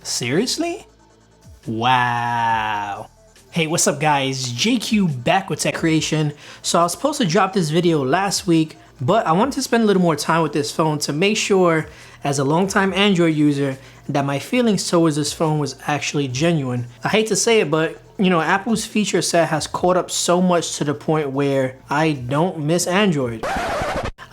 Seriously? Wow. Hey, what's up guys? JQ back with Teqreation. So I was supposed to drop this video last week, but I wanted to spend a little more time with this phone to make sure, as a longtime Android user, that my feelings towards this phone was actually genuine. I hate to say it, but you know, Apple's feature set has caught up so much to the point where I don't miss Android.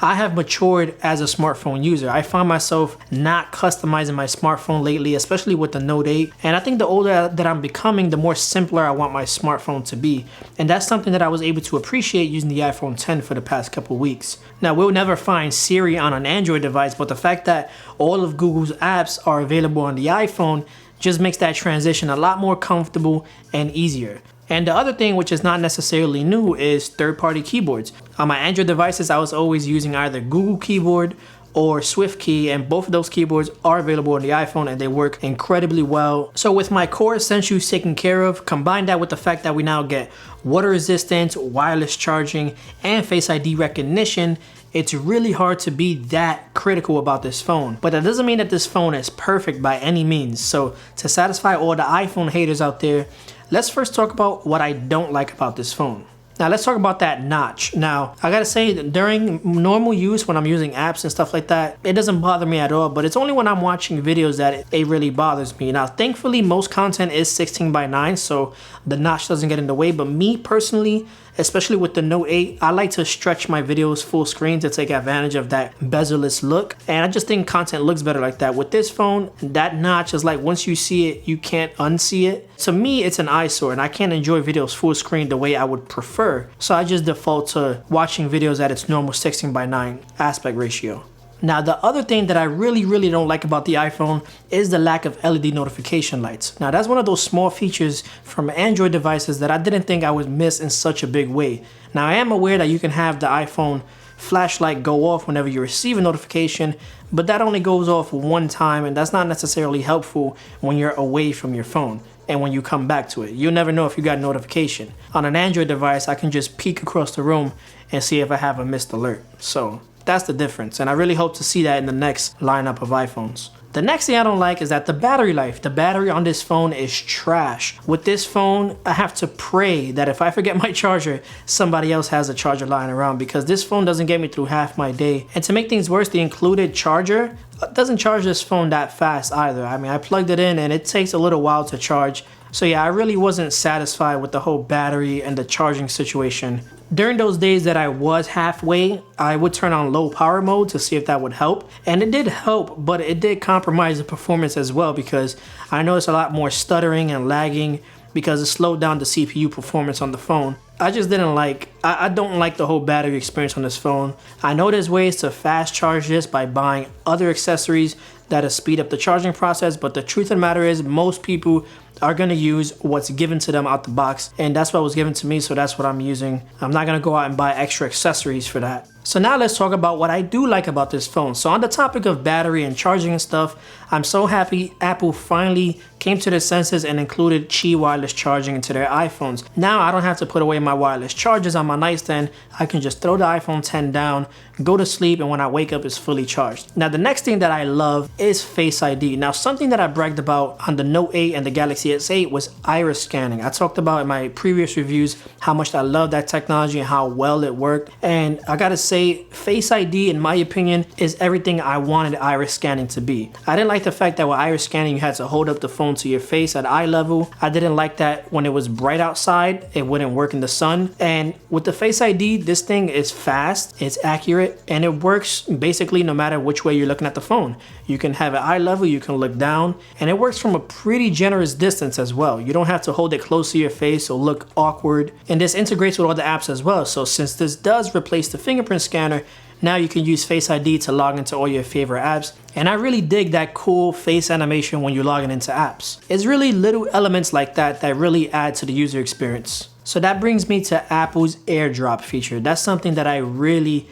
I have matured as a smartphone user. I find myself not customizing my smartphone lately, especially with the Note 8. And I think the older that I'm becoming, the more simpler I want my smartphone to be. And that's something that I was able to appreciate using the iPhone 10 for the past couple weeks. Now, we'll never find Siri on an Android device, but the fact that all of Google's apps are available on the iPhone just makes that transition a lot more comfortable and easier. And the other thing, which is not necessarily new, is third-party keyboards. On my Android devices, I was always using either Google Keyboard or SwiftKey, and both of those keyboards are available on the iPhone and they work incredibly well. So with my core essentials taken care of, combine that with the fact that we now get water resistance, wireless charging, and Face ID recognition, it's really hard to be that critical about this phone. But that doesn't mean that this phone is perfect by any means. So to satisfy all the iPhone haters out there, let's first talk about what I don't like about this phone. Now let's talk about that notch. Now, I gotta say that during normal use, when I'm using apps and stuff like that, it doesn't bother me at all, but it's only when I'm watching videos that it really bothers me. Now, thankfully, most content is 16:9, so the notch doesn't get in the way, but me personally, especially with the Note 8, I like to stretch my videos full screen to take advantage of that bezel-less look, and I just think content looks better like that. With this phone, that notch is like once you see it, you can't unsee it. To me, it's an eyesore, and I can't enjoy videos full screen the way I would prefer, so I just default to watching videos at its normal 16:9 aspect ratio. Now, the other thing that I really don't like about the iPhone is the lack of LED notification lights. Now, that's one of those small features from Android devices that I didn't think I would miss in such a big way. Now, I am aware that you can have the iPhone flashlight go off whenever you receive a notification, but that only goes off one time, and that's not necessarily helpful when you're away from your phone. And when you come back to it, you'll never know if you got a notification. On an Android device, I can just peek across the room and see if I have a missed alert. So that's the difference, and I really hope to see that in the next lineup of iPhones. The next thing I don't like is that the battery life. The battery on this phone is trash. With this phone, I have to pray that if I forget my charger, somebody else has a charger lying around, because this phone doesn't get me through half my day. And to make things worse, the included charger doesn't charge this phone that fast either. I mean, I plugged it in and it takes a little while to charge. So yeah, I really wasn't satisfied with the whole battery and the charging situation. During those days that I was halfway, I would turn on low power mode to see if that would help. And it did help, but it did compromise the performance as well, because I noticed a lot more stuttering and lagging because it slowed down the CPU performance on the phone. I just didn't like, I don't like the whole battery experience on this phone. I know there's ways to fast charge this by buying other accessories that'll speed up the charging process, but the truth of the matter is most people are gonna use what's given to them out the box, and that's what was given to me, so that's what I'm using. I'm not gonna go out and buy extra accessories for that. So now let's talk about what I do like about this phone. So on the topic of battery and charging and stuff, I'm so happy Apple finally came to their senses and included Qi wireless charging into their iPhones. Now I don't have to put away my wireless chargers on my nightstand. I can just throw the iPhone 10 down, go to sleep, and when I wake up it's fully charged. Now the next thing that I love is Face ID. Now something that I bragged about on the Note 8 and the Galaxy S8 was iris scanning. I talked about in my previous reviews how much I love that technology and how well it worked. And I gotta say, Face ID, in my opinion, is everything I wanted iris scanning to be. I didn't like the fact that with iris scanning you had to hold up the phone to your face at eye level. I didn't like that when it was bright outside, it wouldn't work in the sun. And with the Face ID, this thing is fast, it's accurate, and it works basically no matter which way you're looking at the phone. You can have it eye level, you can look down, and it works from a pretty generous distance as well. You don't have to hold it close to your face or look awkward. And this integrates with all the apps as well. So since this does replace the fingerprint scanner, now you can use Face ID to log into all your favorite apps. And I really dig that cool face animation when you're logging into apps. It's really little elements like that that really add to the user experience. So that brings me to Apple's AirDrop feature. That's something that I really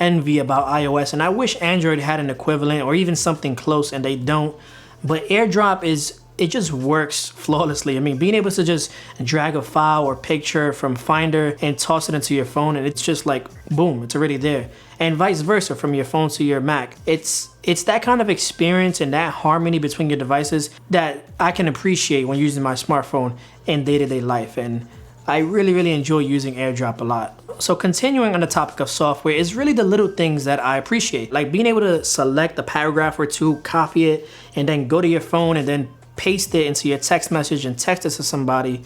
envy about iOS, and I wish Android had an equivalent or even something close, and they don't. But AirDrop is it just works flawlessly. I mean, being able to just drag a file or picture from Finder and toss it into your phone, and it's just like, boom, it's already there. And vice versa from your phone to your Mac. It's that kind of experience and that harmony between your devices that I can appreciate when using my smartphone in day-to-day life. And I really enjoy using AirDrop a lot. So continuing on the topic of software, it's really the little things that I appreciate. Like being able to select a paragraph or two, copy it, and then go to your phone and then paste it into your text message and text it to somebody.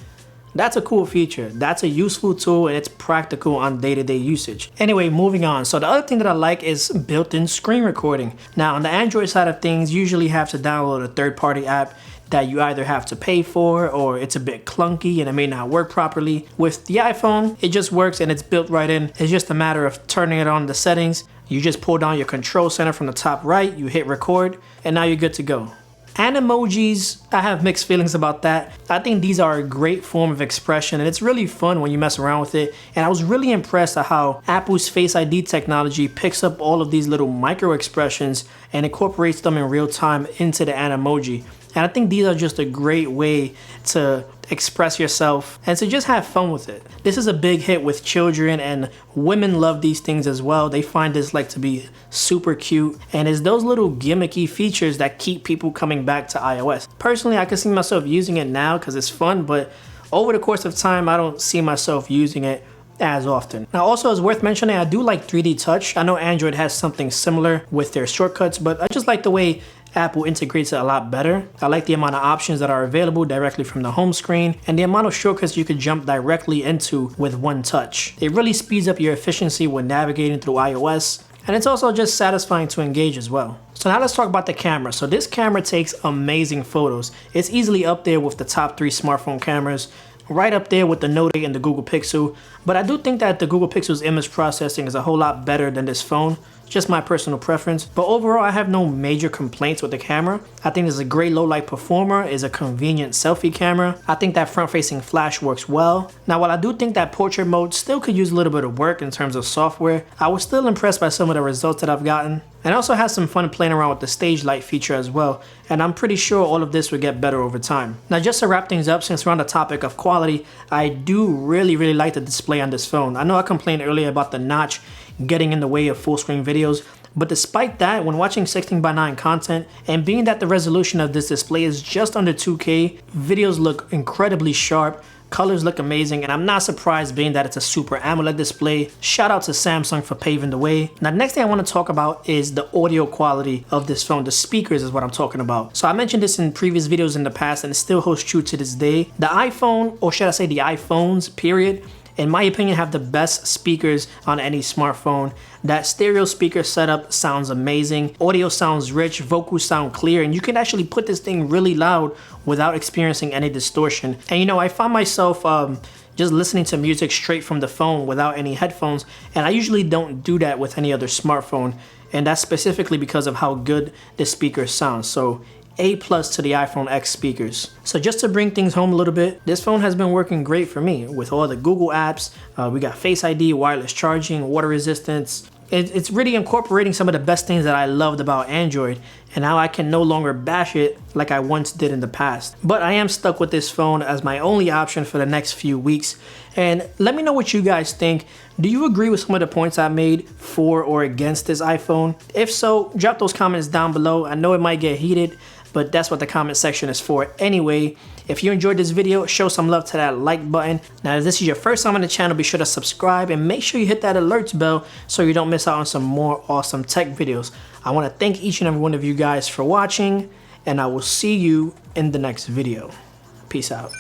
That's a cool feature. That's a useful tool and it's practical on day-to-day usage. Anyway, moving on. So the other thing that I like is built-in screen recording. Now on the Android side of things, you usually have to download a third-party app that you either have to pay for or it's a bit clunky and it may not work properly. With the iPhone, it just works and it's built right in. It's just a matter of turning it on the settings. You just pull down your control center from the top right, you hit record, and now you're good to go. And emojis, I have mixed feelings about that. I think these are a great form of expression and it's really fun when you mess around with it. And I was really impressed at how Apple's Face ID technology picks up all of these little micro expressions and incorporates them in real time into the Animoji. And I think these are just a great way to express yourself and to just have fun with it. This is a big hit with children and women love these things as well. They find this like to be super cute and it's those little gimmicky features that keep people coming back to iOS. Personally, I can see myself using it now because it's fun, but over the course of time, I don't see myself using it as often. Now also, it's worth mentioning, I do like 3D touch. I know Android has something similar with their shortcuts, but I just like the way Apple integrates it a lot better. I like the amount of options that are available directly from the home screen and the amount of shortcuts you could jump directly into with one touch. It really speeds up your efficiency when navigating through iOS, and it's also just satisfying to engage as well. So now let's talk about the camera. So this camera takes amazing photos. It's easily up there with the top 3 smartphone cameras, right up there with the Note 8 and the Google Pixel. But I do think that the Google Pixel's image processing is a whole lot better than this phone. Just my personal preference. But overall, I have no major complaints with the camera. I think it's a great low light performer, it's a convenient selfie camera. I think that front facing flash works well. Now while I do think that portrait mode still could use a little bit of work in terms of software, I was still impressed by some of the results that I've gotten. And I also had some fun playing around with the stage light feature as well. And I'm pretty sure all of this would get better over time. Now just to wrap things up, since we're on the topic of quality, I do really like the display on this phone. I know I complained earlier about the notch getting in the way of full screen videos, but despite that, when watching 16:9 content and being that the resolution of this display is just under 2K, videos look incredibly sharp, colors look amazing, and I'm not surprised being that it's a Super AMOLED display. Shout out to Samsung for paving the way. Now the next thing I want to talk about is the audio quality of this phone. The speakers is what I'm talking about. So I mentioned this in previous videos in the past and it still holds true to this day. The iPhone, or should I say the iPhones, period, in my opinion, have the best speakers on any smartphone. That stereo speaker setup sounds amazing. Audio sounds rich, vocals sound clear, and you can actually put this thing really loud without experiencing any distortion. And you know, I find myself just listening to music straight from the phone without any headphones, and I usually don't do that with any other smartphone, and that's specifically because of how good the speakers sound. So A+ to the iPhone X speakers. So just to bring things home a little bit, this phone has been working great for me with all the Google apps. We got Face ID, wireless charging, water resistance. It's really incorporating some of the best things that I loved about Android, and now I can no longer bash it like I once did in the past. But I am stuck with this phone as my only option for the next few weeks. And let me know what you guys think. Do you agree with some of the points I made for or against this iPhone? If so, drop those comments down below. I know it might get heated, but that's what the comment section is for anyway. If you enjoyed this video, show some love to that like button. Now, if this is your first time on the channel, be sure to subscribe and make sure you hit that alerts bell so you don't miss out on some more awesome tech videos. I want to thank each and every one of you guys for watching, and I will see you in the next video. Peace out.